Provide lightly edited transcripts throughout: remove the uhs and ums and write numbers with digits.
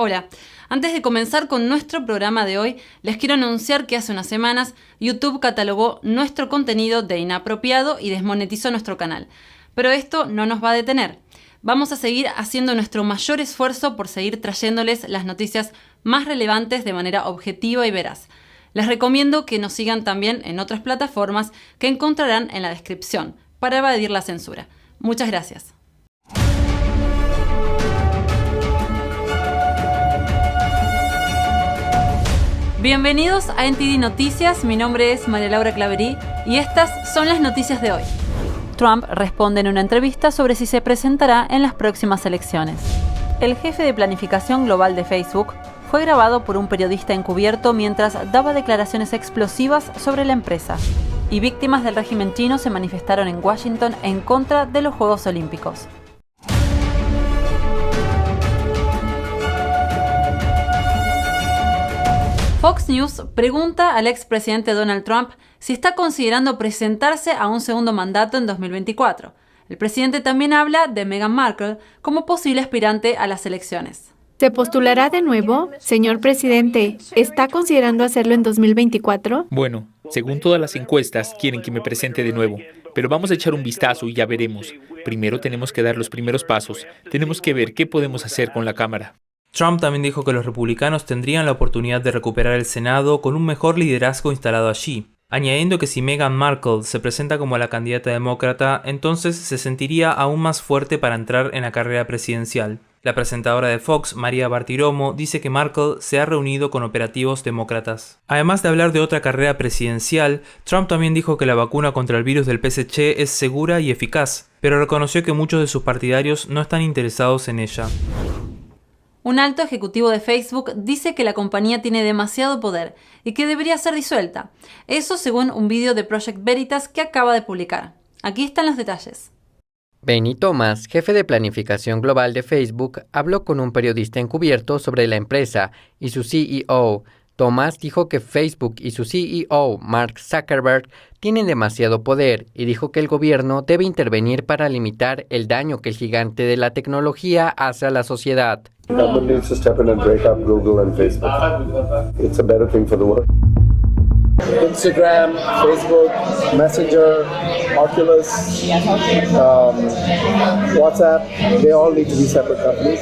Hola, antes de comenzar con nuestro programa de hoy, les quiero anunciar que hace unas semanas YouTube catalogó nuestro contenido de inapropiado y desmonetizó nuestro canal. Pero esto no nos va a detener. Vamos a seguir haciendo nuestro mayor esfuerzo por seguir trayéndoles las noticias más relevantes de manera objetiva y veraz. Les recomiendo que nos sigan también en otras plataformas que encontrarán en la descripción para evadir la censura. Muchas gracias. Bienvenidos a NTD Noticias, mi nombre es María Laura Claverí y estas son las noticias de hoy. Trump responde en una entrevista sobre si se presentará en las próximas elecciones. El jefe de planificación global de Facebook fue grabado por un periodista encubierto mientras daba declaraciones explosivas sobre la empresa. Y víctimas del régimen chino se manifestaron en Washington en contra de los Juegos Olímpicos. Fox News pregunta al expresidente Donald Trump si está considerando presentarse a un segundo mandato en 2024. El presidente también habla de Meghan Markle como posible aspirante a las elecciones. ¿Se postulará de nuevo? Señor presidente, ¿está considerando hacerlo en 2024? Bueno, según todas las encuestas, quieren que me presente de nuevo. Pero vamos a echar un vistazo y ya veremos. Primero tenemos que dar los primeros pasos. Tenemos que ver qué podemos hacer con la Cámara. Trump también dijo que los republicanos tendrían la oportunidad de recuperar el Senado con un mejor liderazgo instalado allí, añadiendo que si Meghan Markle se presenta como la candidata demócrata, entonces se sentiría aún más fuerte para entrar en la carrera presidencial. La presentadora de Fox, María Bartiromo, dice que Markle se ha reunido con operativos demócratas. Además de hablar de otra carrera presidencial, Trump también dijo que la vacuna contra el virus del PSG es segura y eficaz, pero reconoció que muchos de sus partidarios no están interesados en ella. Un alto ejecutivo de Facebook dice que la compañía tiene demasiado poder y que debería ser disuelta. Eso según un vídeo de Project Veritas que acaba de publicar. Aquí están los detalles. Benny Thomas, jefe de planificación global de Facebook, habló con un periodista encubierto sobre la empresa y su CEO. Thomas dijo que Facebook y su CEO, Mark Zuckerberg, tienen demasiado poder y dijo que el gobierno debe intervenir para limitar el daño que el gigante de la tecnología hace a la sociedad. Government needs to step in and break up Google and Facebook. It's a better thing for the world. Instagram, Facebook, Messenger, Oculus, WhatsApp, they all need to be separate companies.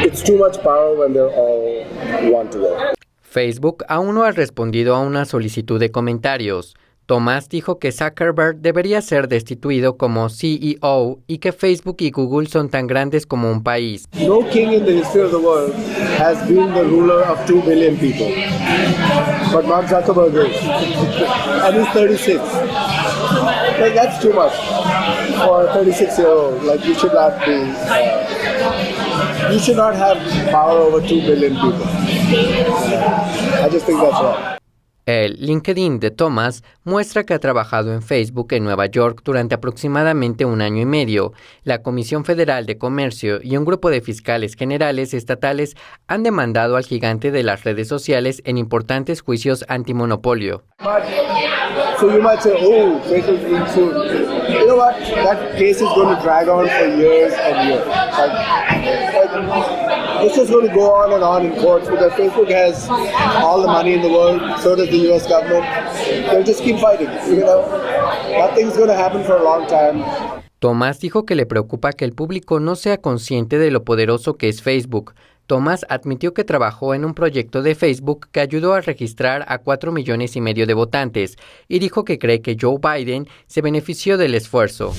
It's too much power when they're all one together. Facebook aún no ha respondido a una solicitud de comentarios. Thomas dijo que Zuckerberg debería ser destituido como CEO y que Facebook y Google son tan grandes como un país. No king in the history of the world has been the ruler of 2 billion people. But Mark Zuckerberg is. And he's 36. Like, that's too much for a 36-year-old. Like, you should not be... you should not have power over 2 billion people. I just think that's wrong. El LinkedIn de Thomas muestra que ha trabajado en Facebook en Nueva York durante aproximadamente 1 año y medio. La Comisión Federal de Comercio y un grupo de fiscales generales estatales han demandado al gigante de las redes sociales en importantes juicios antimonopolio. So you might say, oh, Facebook is being sued. You know what? That case is going to drag on for years and years. It's just going to go on in courts because Facebook has all the money in the world. So does the U.S. government. They'll just keep fighting. You know, nothing's going to happen for a long time. Thomas dijo que le preocupa que el público no sea consciente de lo poderoso que es Facebook. Thomas admitió que trabajó en un proyecto de Facebook que ayudó a registrar a 4,5 millones de votantes y dijo que cree que Joe Biden se benefició del esfuerzo.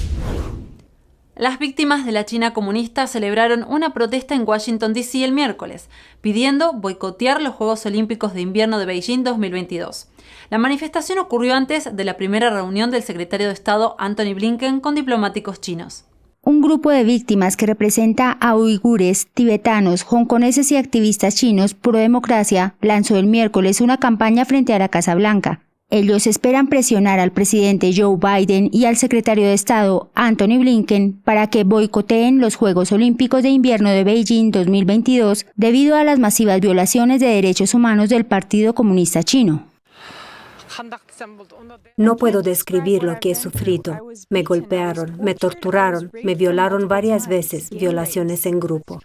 Las víctimas de la China comunista celebraron una protesta en Washington, D.C. el miércoles, pidiendo boicotear los Juegos Olímpicos de Invierno de Beijing 2022. La manifestación ocurrió antes de la primera reunión del secretario de Estado Antony Blinken con diplomáticos chinos. Un grupo de víctimas que representa a uigures, tibetanos, hongkoneses y activistas chinos pro democracia lanzó el miércoles una campaña frente a la Casa Blanca. Ellos esperan presionar al presidente Joe Biden y al secretario de Estado Antony Blinken para que boicoteen los Juegos Olímpicos de Invierno de Beijing 2022 debido a las masivas violaciones de derechos humanos del Partido Comunista Chino. No puedo describir lo que he sufrido. Me golpearon, me torturaron, me violaron varias veces, violaciones en grupo.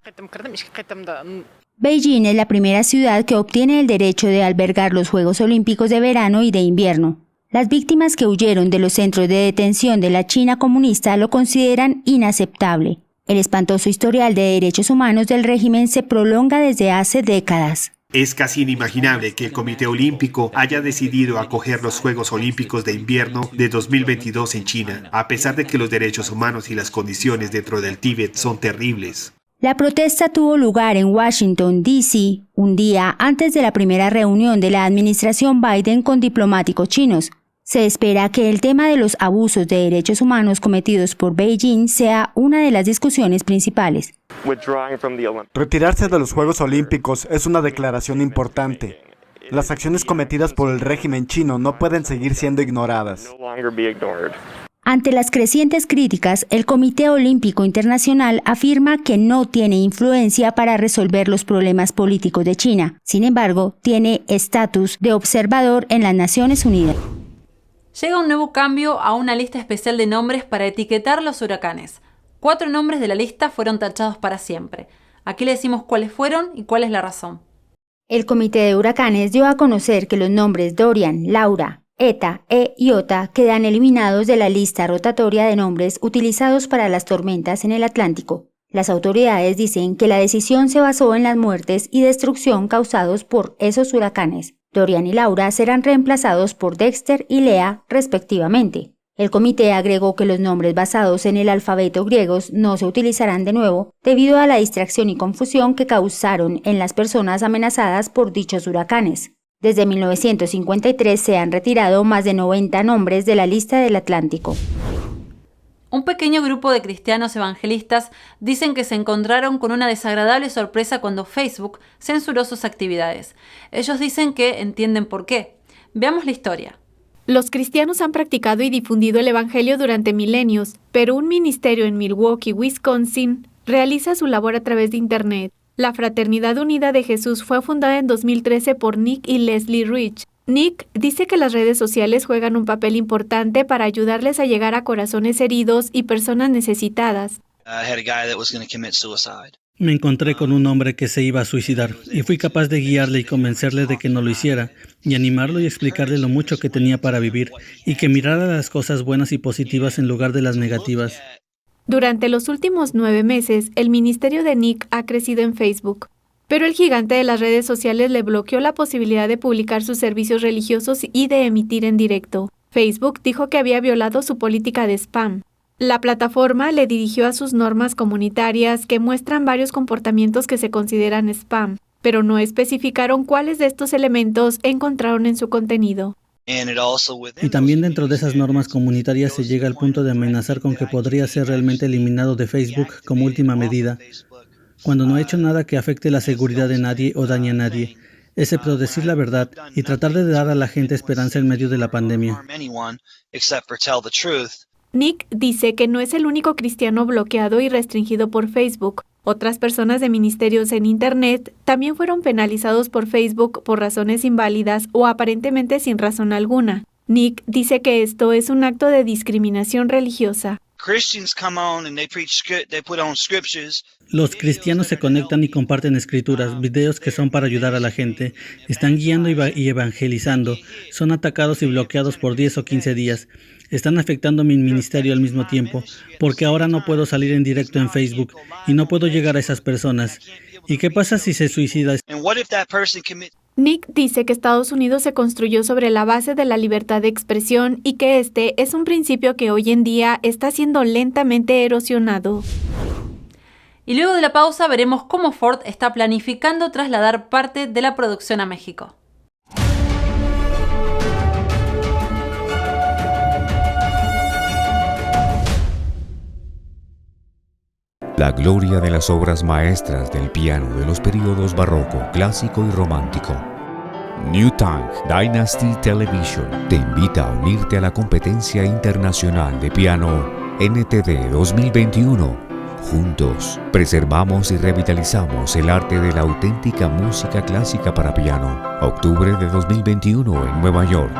Beijing es la primera ciudad que obtiene el derecho de albergar los Juegos Olímpicos de verano y de invierno. Las víctimas que huyeron de los centros de detención de la China comunista lo consideran inaceptable. El espantoso historial de derechos humanos del régimen se prolonga desde hace décadas. Es casi inimaginable que el Comité Olímpico haya decidido acoger los Juegos Olímpicos de Invierno de 2022 en China, a pesar de que los derechos humanos y las condiciones dentro del Tíbet son terribles. La protesta tuvo lugar en Washington, D.C., un día antes de la primera reunión de la administración Biden con diplomáticos chinos. Se espera que el tema de los abusos de derechos humanos cometidos por Beijing sea una de las discusiones principales. Retirarse de los Juegos Olímpicos es una declaración importante. Las acciones cometidas por el régimen chino no pueden seguir siendo ignoradas. Ante las crecientes críticas, el Comité Olímpico Internacional afirma que no tiene influencia para resolver los problemas políticos de China. Sin embargo, tiene estatus de observador en las Naciones Unidas. Llega un nuevo cambio a una lista especial de nombres para etiquetar los huracanes. 4 nombres de la lista fueron tachados para siempre. Aquí le decimos cuáles fueron y cuál es la razón. El Comité de Huracanes dio a conocer que los nombres Dorian, Laura, Eta e Iota quedan eliminados de la lista rotatoria de nombres utilizados para las tormentas en el Atlántico. Las autoridades dicen que la decisión se basó en las muertes y destrucción causados por esos huracanes. Dorian y Laura serán reemplazados por Dexter y Lea, respectivamente. El comité agregó que los nombres basados en el alfabeto griego no se utilizarán de nuevo debido a la distracción y confusión que causaron en las personas amenazadas por dichos huracanes. Desde 1953 se han retirado más de 90 nombres de la lista del Atlántico. Un pequeño grupo de cristianos evangelistas dicen que se encontraron con una desagradable sorpresa cuando Facebook censuró sus actividades. Ellos dicen que entienden por qué. Veamos la historia. Los cristianos han practicado y difundido el Evangelio durante milenios, pero un ministerio en Milwaukee, Wisconsin, realiza su labor a través de Internet. La Fraternidad Unida de Jesús fue fundada en 2013 por Nick y Leslie Rich. Nick dice que las redes sociales juegan un papel importante para ayudarles a llegar a corazones heridos y personas necesitadas. Me encontré con un hombre que se iba a suicidar y fui capaz de guiarle y convencerle de que no lo hiciera y animarlo y explicarle lo mucho que tenía para vivir y que mirara las cosas buenas y positivas en lugar de las negativas. Durante los últimos 9 meses, el ministerio de Nick ha crecido en Facebook, pero el gigante de las redes sociales le bloqueó la posibilidad de publicar sus servicios religiosos y de emitir en directo. Facebook dijo que había violado su política de spam. La plataforma le dirigió a sus normas comunitarias que muestran varios comportamientos que se consideran spam, pero no especificaron cuáles de estos elementos encontraron en su contenido. Y también dentro de esas normas comunitarias se llega al punto de amenazar con que podría ser realmente eliminado de Facebook como última medida, cuando no ha hecho nada que afecte la seguridad de nadie o dañe a nadie, excepto decir la verdad y tratar de dar a la gente esperanza en medio de la pandemia. Nick dice que no es el único cristiano bloqueado y restringido por Facebook. Otras personas de ministerios en Internet también fueron penalizados por Facebook por razones inválidas o aparentemente sin razón alguna. Nick dice que esto es un acto de discriminación religiosa. Los cristianos se conectan y comparten escrituras, videos que son para ayudar a la gente. Están guiando y evangelizando. Son atacados y bloqueados por 10 o 15 días. Están afectando mi ministerio al mismo tiempo, porque ahora no puedo salir en directo en Facebook y no puedo llegar a esas personas. ¿Y qué pasa si se suicida? Nick dice que Estados Unidos se construyó sobre la base de la libertad de expresión y que este es un principio que hoy en día está siendo lentamente erosionado. Y luego de la pausa veremos cómo Ford está planificando trasladar parte de la producción a México. La gloria de las obras maestras del piano de los periodos barroco, clásico y romántico. New Tang Dynasty Television te invita a unirte a la competencia internacional de piano NTD 2021. Juntos, preservamos y revitalizamos el arte de la auténtica música clásica para piano. Octubre de 2021 en Nueva York.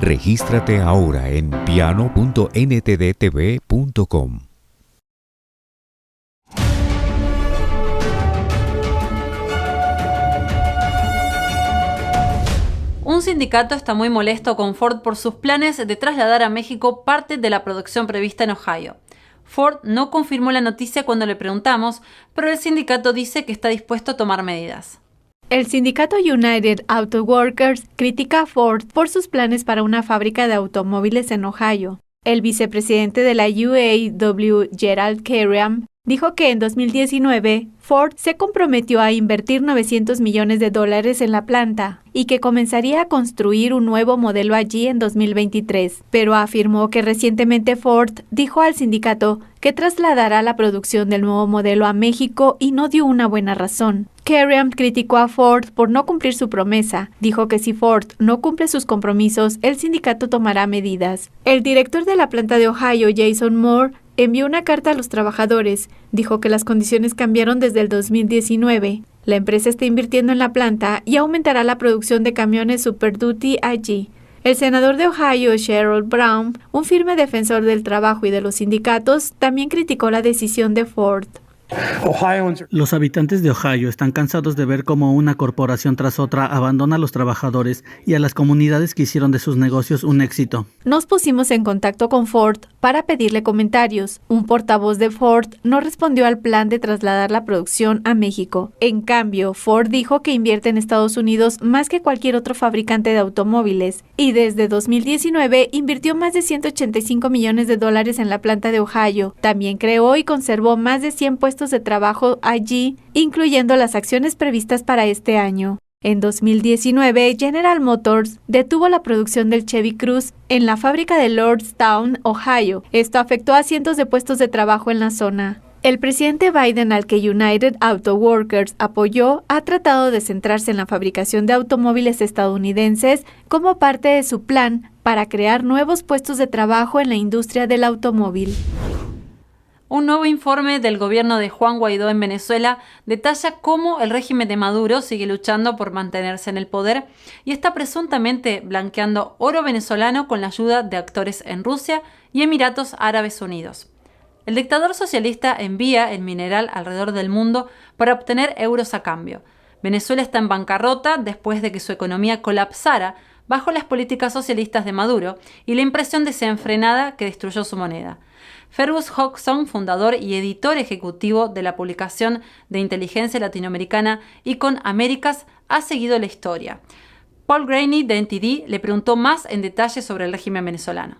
Regístrate ahora en piano.ntdtv.com. sindicato está muy molesto con Ford por sus planes de trasladar a México parte de la producción prevista en Ohio. Ford no confirmó la noticia cuando le preguntamos, pero el sindicato dice que está dispuesto a tomar medidas. El sindicato United Auto Workers critica a Ford por sus planes para una fábrica de automóviles en Ohio. El vicepresidente de la UAW, Gerald Kerriam, dijo que en 2019 Ford se comprometió a invertir $900 millones en la planta y que comenzaría a construir un nuevo modelo allí en 2023, pero afirmó que recientemente Ford dijo al sindicato que trasladará la producción del nuevo modelo a México y no dio una buena razón. Kerriam criticó a Ford por no cumplir su promesa. Dijo que si Ford no cumple sus compromisos, el sindicato tomará medidas. El director de la planta de Ohio, Jason Moore, envió una carta a los trabajadores. Dijo que las condiciones cambiaron desde el 2019. La empresa está invirtiendo en la planta y aumentará la producción de camiones Super Duty allí. El senador de Ohio, Sherrod Brown, un firme defensor del trabajo y de los sindicatos, también criticó la decisión de Ford. Los habitantes de Ohio están cansados de ver cómo una corporación tras otra abandona a los trabajadores y a las comunidades que hicieron de sus negocios un éxito. Nos pusimos en contacto con Ford para pedirle comentarios. Un portavoz de Ford no respondió al plan de trasladar la producción a México. En cambio, Ford dijo que invierte en Estados Unidos más que cualquier otro fabricante de automóviles y desde 2019 invirtió más de $185 millones en la planta de Ohio. También creó y conservó más de 100 puestos de trabajo allí, incluyendo las acciones previstas para este año. En 2019, General Motors detuvo la producción del Chevy Cruze en la fábrica de Lordstown, Ohio. Esto afectó a cientos de puestos de trabajo en la zona. El presidente Biden, al que United Auto Workers apoyó, ha tratado de centrarse en la fabricación de automóviles estadounidenses como parte de su plan para crear nuevos puestos de trabajo en la industria del automóvil. Un nuevo informe del gobierno de Juan Guaidó en Venezuela detalla cómo el régimen de Maduro sigue luchando por mantenerse en el poder y está presuntamente blanqueando oro venezolano con la ayuda de actores en Rusia y Emiratos Árabes Unidos. El dictador socialista envía el mineral alrededor del mundo para obtener euros a cambio. Venezuela está en bancarrota después de que su economía colapsara bajo las políticas socialistas de Maduro y la impresión desenfrenada que destruyó su moneda. Fergus Hodgson, fundador y editor ejecutivo de la publicación de inteligencia latinoamericana Icon Américas, ha seguido la historia. Paul Graney, de NTD, le preguntó más en detalle sobre el régimen venezolano.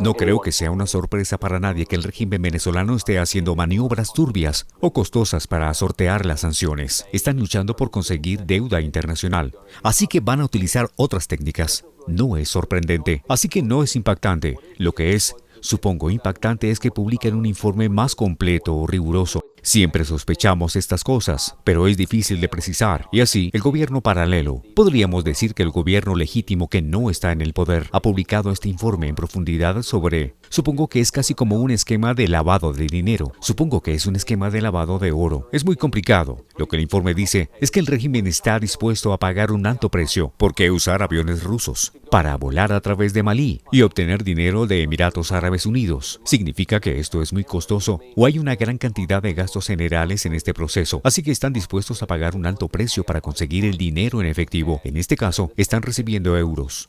No creo que sea una sorpresa para nadie que el régimen venezolano esté haciendo maniobras turbias o costosas para sortear las sanciones. Están luchando por conseguir deuda internacional, así que van a utilizar otras técnicas. No es sorprendente, así que no es impactante. Lo que es, supongo, impactante es que publiquen un informe más completo o riguroso. Siempre sospechamos estas cosas, pero es difícil de precisar. Y así, el gobierno paralelo, podríamos decir que el gobierno legítimo que no está en el poder, ha publicado este informe en profundidad sobre... Supongo que es casi como un esquema de lavado de dinero. Supongo que es un esquema de lavado de oro. Es muy complicado. Lo que el informe dice es que el régimen está dispuesto a pagar un alto precio. ¿Por qué usar aviones rusos? Para volar a través de Malí y obtener dinero de Emiratos Árabes Unidos. ¿Significa que esto es muy costoso? ¿O hay una gran cantidad de gastos generales en este proceso? Así que están dispuestos a pagar un alto precio para conseguir el dinero en efectivo. En este caso, están recibiendo euros.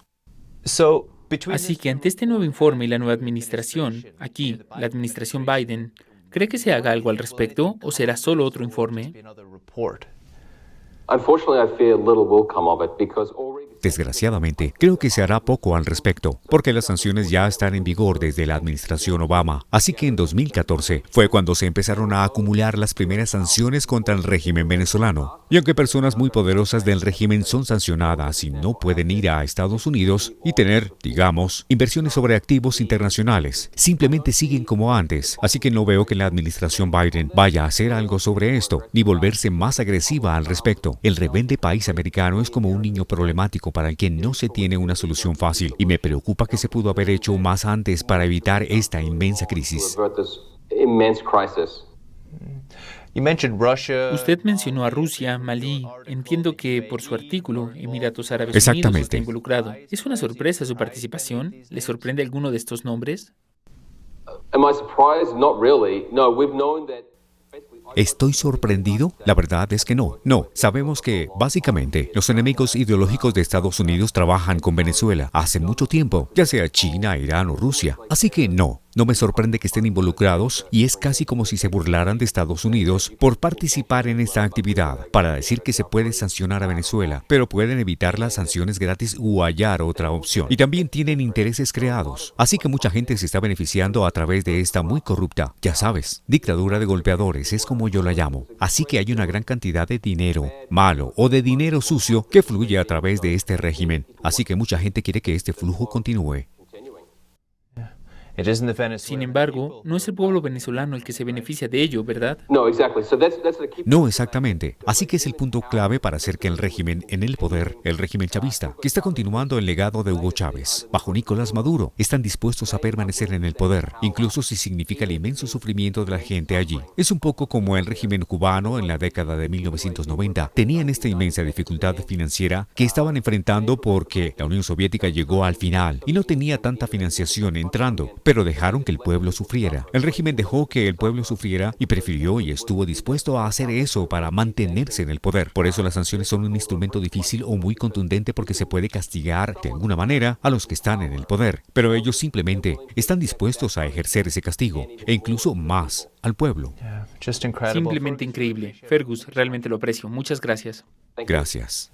Así que ante este nuevo informe y la nueva administración, aquí, la administración Biden, ¿cree que se haga algo al respecto o será solo otro informe? Desgraciadamente, creo que se hará poco al respecto, porque las sanciones ya están en vigor desde la administración Obama. Así que en 2014 fue cuando se empezaron a acumular las primeras sanciones contra el régimen venezolano. Y aunque personas muy poderosas del régimen son sancionadas y no pueden ir a Estados Unidos y tener, digamos, inversiones sobre activos internacionales, simplemente siguen como antes. Así que no veo que la administración Biden vaya a hacer algo sobre esto, ni volverse más agresiva al respecto. El rebelde país americano es como un niño problemático para el que no se tiene una solución fácil, y me preocupa que se pudo haber hecho más antes para evitar esta inmensa crisis. Usted mencionó a Rusia, Malí. Entiendo que por su artículo, Emiratos Árabes Exactamente. Unidos está involucrado. ¿Es una sorpresa su participación? ¿Le sorprende alguno de estos nombres? ¿Estoy sorprendido? La verdad es que no. No, sabemos que, básicamente, los enemigos ideológicos de Estados Unidos trabajan con Venezuela hace mucho tiempo, ya sea China, Irán o Rusia. Así que no me sorprende que estén involucrados y es casi como si se burlaran de Estados Unidos por participar en esta actividad, para decir que se puede sancionar a Venezuela, pero pueden evitar las sanciones gratis o hallar otra opción. Y también tienen intereses creados. Así que mucha gente se está beneficiando a través de esta muy corrupta, ya sabes, dictadura de golpeadores, es como yo la llamo. Así que hay una gran cantidad de dinero malo o de dinero sucio que fluye a través de este régimen. Así que mucha gente quiere que este flujo continúe. Sin embargo, no es el pueblo venezolano el que se beneficia de ello, ¿verdad? No exactamente. Así que es el punto clave para hacer que el régimen en el poder, el régimen chavista, que está continuando el legado de Hugo Chávez, bajo Nicolás Maduro, están dispuestos a permanecer en el poder, incluso si significa el inmenso sufrimiento de la gente allí. Es un poco como el régimen cubano en la década de 1990. Tenían esta inmensa dificultad financiera que estaban enfrentando porque la Unión Soviética llegó al final y no tenía tanta financiación entrando. Pero dejaron que el pueblo sufriera. El régimen dejó que el pueblo sufriera y prefirió y estuvo dispuesto a hacer eso para mantenerse en el poder. Por eso las sanciones son un instrumento difícil o muy contundente porque se puede castigar de alguna manera a los que están en el poder. Pero ellos simplemente están dispuestos a ejercer ese castigo e incluso más al pueblo. Simplemente increíble. Fergus, realmente lo aprecio. Muchas gracias. Gracias.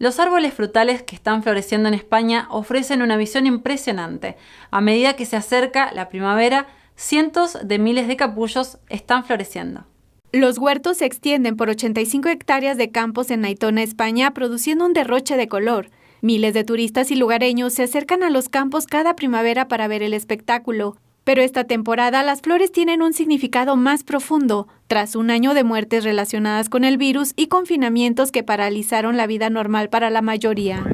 Los árboles frutales que están floreciendo en España ofrecen una visión impresionante. A medida que se acerca la primavera, cientos de miles de capullos están floreciendo. Los huertos se extienden por 85 hectáreas de campos en Aitona, España, produciendo un derroche de color. Miles de turistas y lugareños se acercan a los campos cada primavera para ver el espectáculo. Pero esta temporada las flores tienen un significado más profundo, tras un año de muertes relacionadas con el virus y confinamientos que paralizaron la vida normal para la mayoría.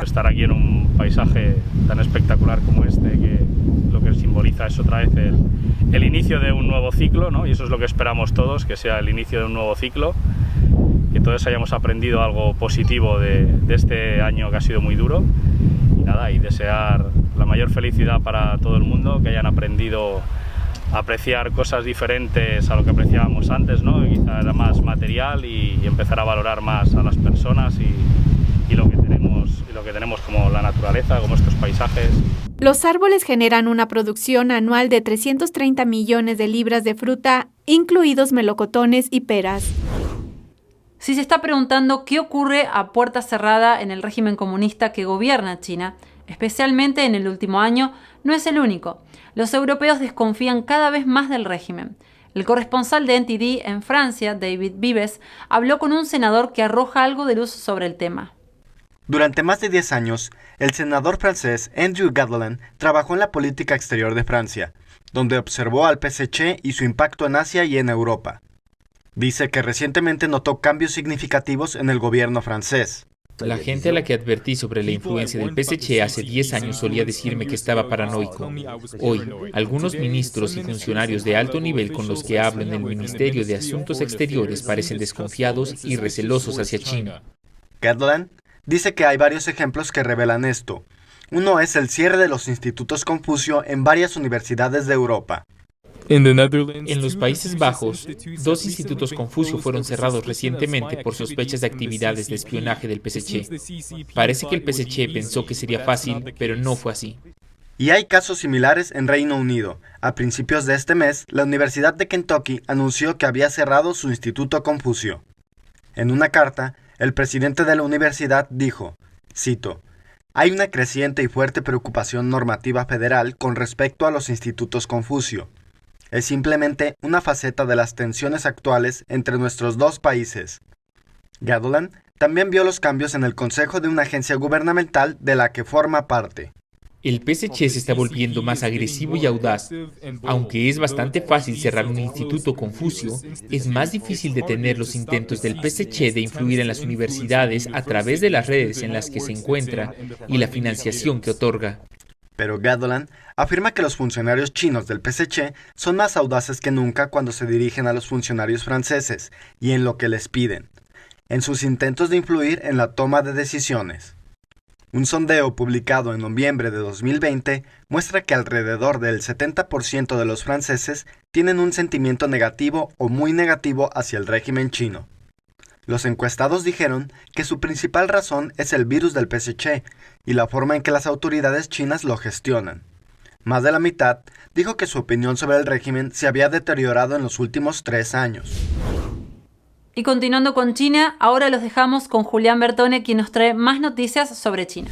Estar aquí en un paisaje tan espectacular como este, que lo que simboliza es otra vez el inicio de un nuevo ciclo, ¿no? Y eso es lo que esperamos todos, que sea el inicio de un nuevo ciclo, que todos hayamos aprendido algo positivo de este año que ha sido muy duro. Y nada, y desear la mayor felicidad para todo el mundo, que hayan aprendido a apreciar cosas diferentes a lo que apreciábamos antes, ¿no? Y quizá era más material y empezar a valorar más a las personas y lo que tenemos como la naturaleza, como estos paisajes. Los árboles generan una producción anual de 330 millones de libras de fruta, incluidos melocotones y peras. Si se está preguntando qué ocurre a puerta cerrada en el régimen comunista que gobierna China, especialmente en el último año, no es el único. Los europeos desconfían cada vez más del régimen. El corresponsal de NTD en Francia, David Vives, habló con un senador que arroja algo de luz sobre el tema. Durante más de 10 años, el senador francés Andrew Gattolin trabajó en la política exterior de Francia, donde observó al PSC y su impacto en Asia y en Europa. Dice que recientemente notó cambios significativos en el gobierno francés. La gente a la que advertí sobre la influencia del PSC hace 10 años solía decirme que estaba paranoico. Hoy, algunos ministros y funcionarios de alto nivel con los que hablo en el Ministerio de Asuntos Exteriores parecen desconfiados y recelosos hacia China. Gattolin dice que hay varios ejemplos que revelan esto. Uno es el cierre de los institutos Confucio en varias universidades de Europa. En los Países Bajos, 2 institutos Confucio fueron cerrados recientemente por sospechas de actividades de espionaje del PSC. Parece que el PSC pensó que sería fácil, pero no fue así. Y hay casos similares en Reino Unido. A principios de este mes, la Universidad de Kentucky anunció que había cerrado su instituto Confucio. En una carta, el presidente de la universidad dijo, cito, «Hay una creciente y fuerte preocupación normativa federal con respecto a los institutos Confucio. Es simplemente una faceta de las tensiones actuales entre nuestros dos países». Gattolin también vio los cambios en el consejo de una agencia gubernamental de la que forma parte. El PSC se está volviendo más agresivo y audaz. Aunque es bastante fácil cerrar un instituto Confucio, es más difícil detener los intentos del PSC de influir en las universidades a través de las redes en las que se encuentra y la financiación que otorga. Pero Gattolin afirma que los funcionarios chinos del PSC son más audaces que nunca cuando se dirigen a los funcionarios franceses y en lo que les piden, en sus intentos de influir en la toma de decisiones. Un sondeo publicado en noviembre de 2020 muestra que alrededor del 70% de los franceses tienen un sentimiento negativo o muy negativo hacia el régimen chino. Los encuestados dijeron que su principal razón es el virus del PSC y la forma en que las autoridades chinas lo gestionan. Más de la mitad dijo que su opinión sobre el régimen se había deteriorado en los últimos 3 años. Y continuando con China, ahora los dejamos con Julián Bertone, quien nos trae más noticias sobre China.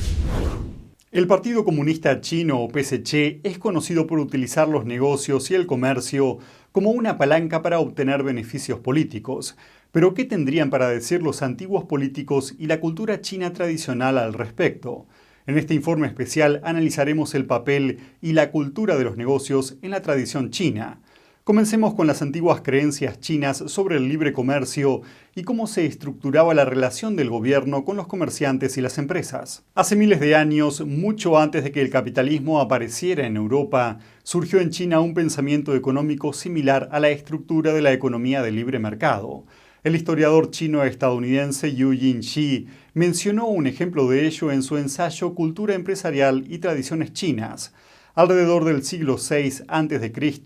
El Partido Comunista Chino, o PSC, es conocido por utilizar los negocios y el comercio como una palanca para obtener beneficios políticos. Pero, ¿qué tendrían para decir los antiguos políticos y la cultura china tradicional al respecto? En este informe especial analizaremos el papel y la cultura de los negocios en la tradición china. Comencemos con las antiguas creencias chinas sobre el libre comercio y cómo se estructuraba la relación del gobierno con los comerciantes y las empresas. Hace miles de años, mucho antes de que el capitalismo apareciera en Europa, surgió en China un pensamiento económico similar a la estructura de la economía de libre mercado. El historiador chino-estadounidense Yu Jinshi mencionó un ejemplo de ello en su ensayo Cultura empresarial y tradiciones chinas. Alrededor del siglo VI a.C.,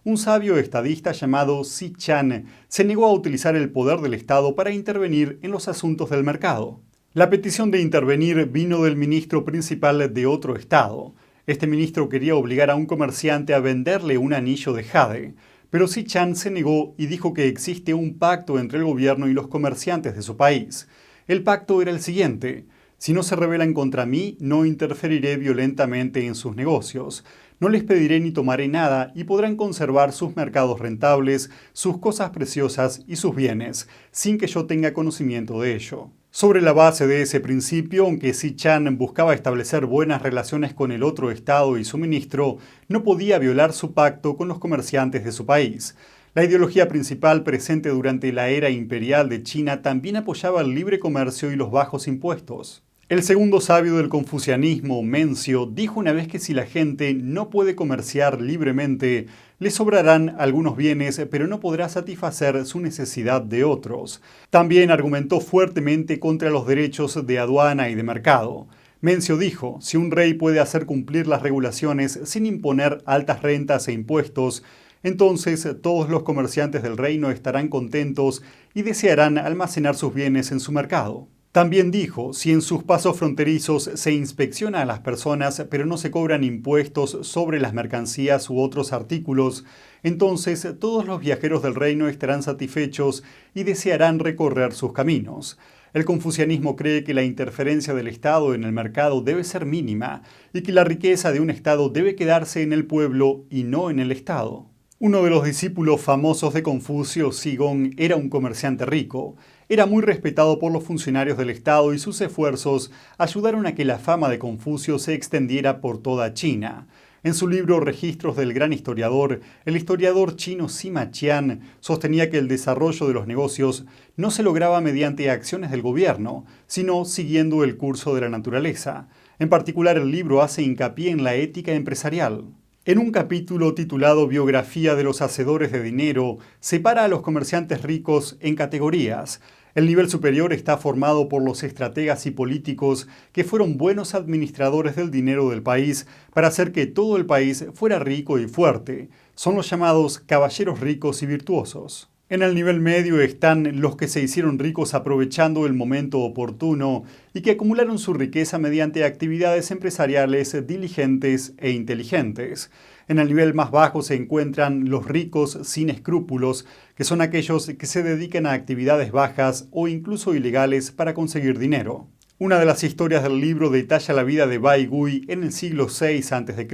un sabio estadista llamado Si Chan se negó a utilizar el poder del Estado para intervenir en los asuntos del mercado. La petición de intervenir vino del ministro principal de otro estado. Este ministro quería obligar a un comerciante a venderle un anillo de jade, pero Si Chan se negó y dijo que existe un pacto entre el gobierno y los comerciantes de su país. El pacto era el siguiente: si no se rebelan contra mí, no interferiré violentamente en sus negocios. No les pediré ni tomaré nada y podrán conservar sus mercados rentables, sus cosas preciosas y sus bienes, sin que yo tenga conocimiento de ello. Sobre la base de ese principio, aunque Si Chan buscaba establecer buenas relaciones con el otro estado y su ministro, no podía violar su pacto con los comerciantes de su país. La ideología principal presente durante la era imperial de China también apoyaba el libre comercio y los bajos impuestos. El segundo sabio del confucianismo, Mencio, dijo una vez que si la gente no puede comerciar libremente, le sobrarán algunos bienes, pero no podrá satisfacer su necesidad de otros. También argumentó fuertemente contra los derechos de aduana y de mercado. Mencio dijo: si un rey puede hacer cumplir las regulaciones sin imponer altas rentas e impuestos, entonces todos los comerciantes del reino estarán contentos y desearán almacenar sus bienes en su mercado. También dijo: si en sus pasos fronterizos se inspecciona a las personas pero no se cobran impuestos sobre las mercancías u otros artículos, entonces todos los viajeros del reino estarán satisfechos y desearán recorrer sus caminos. El confucianismo cree que la interferencia del Estado en el mercado debe ser mínima y que la riqueza de un Estado debe quedarse en el pueblo y no en el Estado. Uno de los discípulos famosos de Confucio, Zhigong, era un comerciante rico. Era muy respetado por los funcionarios del Estado y sus esfuerzos ayudaron a que la fama de Confucio se extendiera por toda China. En su libro Registros del Gran Historiador, el historiador chino Sima Qian sostenía que el desarrollo de los negocios no se lograba mediante acciones del gobierno, sino siguiendo el curso de la naturaleza. En particular, el libro hace hincapié en la ética empresarial. En un capítulo titulado Biografía de los hacedores de dinero, separa a los comerciantes ricos en categorías. El nivel superior está formado por los estrategas y políticos que fueron buenos administradores del dinero del país para hacer que todo el país fuera rico y fuerte. Son los llamados caballeros ricos y virtuosos. En el nivel medio están los que se hicieron ricos aprovechando el momento oportuno y que acumularon su riqueza mediante actividades empresariales diligentes e inteligentes. En el nivel más bajo se encuentran los ricos sin escrúpulos, que son aquellos que se dedican a actividades bajas o incluso ilegales para conseguir dinero. Una de las historias del libro detalla la vida de Bai Gui en el siglo VI a.C.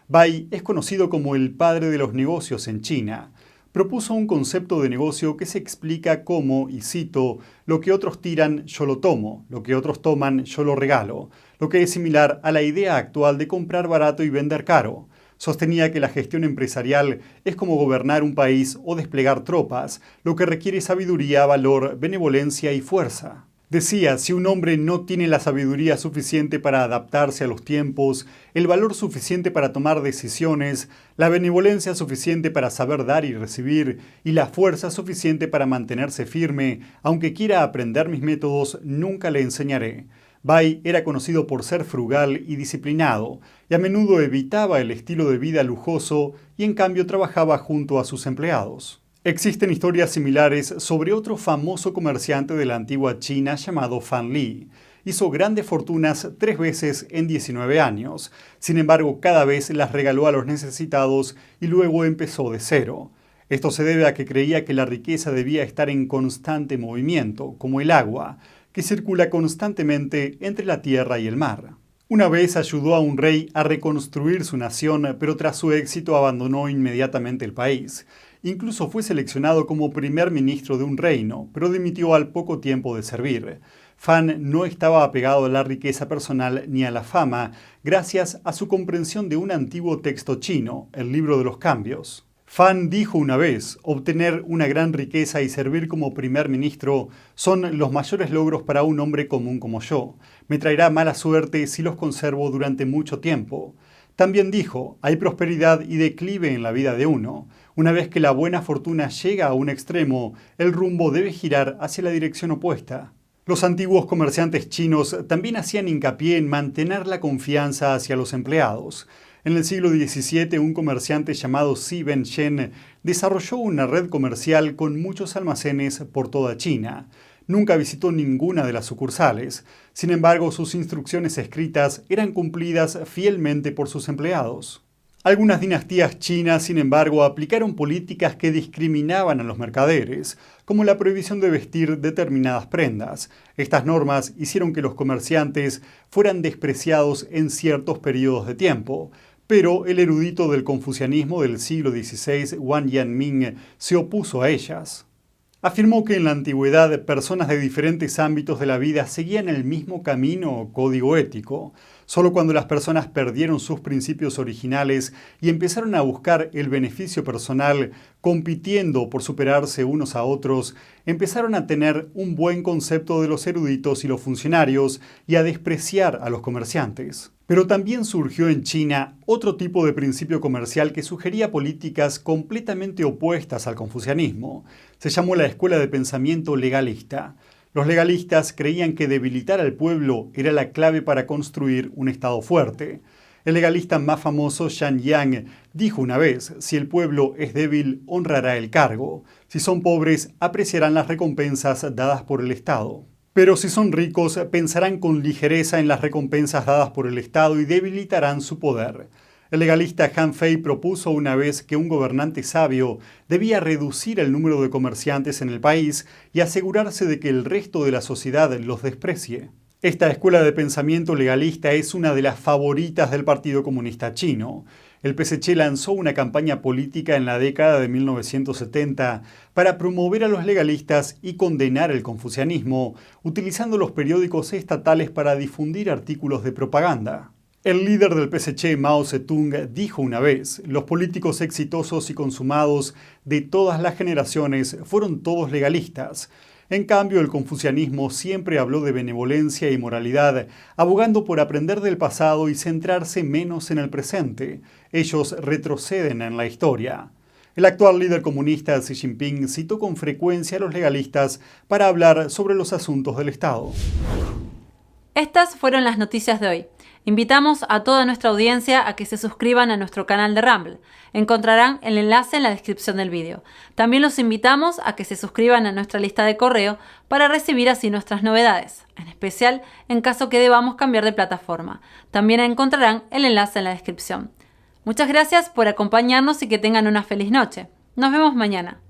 Bai es conocido como el padre de los negocios en China. Propuso un concepto de negocio que se explica como, y cito, lo que otros tiran, yo lo tomo, lo que otros toman, yo lo regalo, lo que es similar a la idea actual de comprar barato y vender caro. Sostenía que la gestión empresarial es como gobernar un país o desplegar tropas, lo que requiere sabiduría, valor, benevolencia y fuerza. Decía, si un hombre no tiene la sabiduría suficiente para adaptarse a los tiempos, el valor suficiente para tomar decisiones, la benevolencia suficiente para saber dar y recibir, y la fuerza suficiente para mantenerse firme, aunque quiera aprender mis métodos, nunca le enseñaré. Bai era conocido por ser frugal y disciplinado, y a menudo evitaba el estilo de vida lujoso y en cambio trabajaba junto a sus empleados. Existen historias similares sobre otro famoso comerciante de la antigua China llamado Fan Li. Hizo grandes fortunas 3 veces en 19 años, sin embargo cada vez las regaló a los necesitados y luego empezó de cero. Esto se debe a que creía que la riqueza debía estar en constante movimiento, como el agua, que circula constantemente entre la tierra y el mar. Una vez ayudó a un rey a reconstruir su nación, pero tras su éxito abandonó inmediatamente el país. Incluso fue seleccionado como primer ministro de un reino, pero dimitió al poco tiempo de servir. Fan no estaba apegado a la riqueza personal ni a la fama, gracias a su comprensión de un antiguo texto chino, el Libro de los Cambios. Fan dijo una vez, obtener una gran riqueza y servir como primer ministro son los mayores logros para un hombre común como yo. Me traerá mala suerte si los conservo durante mucho tiempo. También dijo, hay prosperidad y declive en la vida de uno. Una vez que la buena fortuna llega a un extremo, el rumbo debe girar hacia la dirección opuesta. Los antiguos comerciantes chinos también hacían hincapié en mantener la confianza hacia los empleados. En el siglo XVII, un comerciante llamado Si Benshen desarrolló una red comercial con muchos almacenes por toda China. Nunca visitó ninguna de las sucursales. Sin embargo, sus instrucciones escritas eran cumplidas fielmente por sus empleados. Algunas dinastías chinas, sin embargo, aplicaron políticas que discriminaban a los mercaderes, como la prohibición de vestir determinadas prendas. Estas normas hicieron que los comerciantes fueran despreciados en ciertos periodos de tiempo. Pero el erudito del confucianismo del siglo XVI, Wang Yanming, se opuso a ellas. Afirmó que en la antigüedad personas de diferentes ámbitos de la vida seguían el mismo camino o código ético. Solo cuando las personas perdieron sus principios originales y empezaron a buscar el beneficio personal, compitiendo por superarse unos a otros, empezaron a tener un buen concepto de los eruditos y los funcionarios y a despreciar a los comerciantes. Pero también surgió en China otro tipo de principio comercial que sugería políticas completamente opuestas al confucianismo. Se llamó la escuela de pensamiento legalista. Los legalistas creían que debilitar al pueblo era la clave para construir un Estado fuerte. El legalista más famoso, Shan Yang, dijo una vez, si el pueblo es débil, honrará el cargo. Si son pobres, apreciarán las recompensas dadas por el Estado. Pero si son ricos, pensarán con ligereza en las recompensas dadas por el Estado y debilitarán su poder. El legalista Han Fei propuso una vez que un gobernante sabio debía reducir el número de comerciantes en el país y asegurarse de que el resto de la sociedad los desprecie. Esta escuela de pensamiento legalista es una de las favoritas del Partido Comunista Chino. El PSC lanzó una campaña política en la década de 1970 para promover a los legalistas y condenar el confucianismo, utilizando los periódicos estatales para difundir artículos de propaganda. El líder del PSC, Mao Zedong, dijo una vez, los políticos exitosos y consumados de todas las generaciones fueron todos legalistas. En cambio, el confucianismo siempre habló de benevolencia y moralidad, abogando por aprender del pasado y centrarse menos en el presente. Ellos retroceden en la historia. El actual líder comunista Xi Jinping citó con frecuencia a los legalistas para hablar sobre los asuntos del Estado. Estas fueron las noticias de hoy. Invitamos a toda nuestra audiencia a que se suscriban a nuestro canal de Rumble. Encontrarán el enlace en la descripción del vídeo. También los invitamos a que se suscriban a nuestra lista de correo para recibir así nuestras novedades, en especial en caso que debamos cambiar de plataforma. También encontrarán el enlace en la descripción. Muchas gracias por acompañarnos y que tengan una feliz noche. Nos vemos mañana.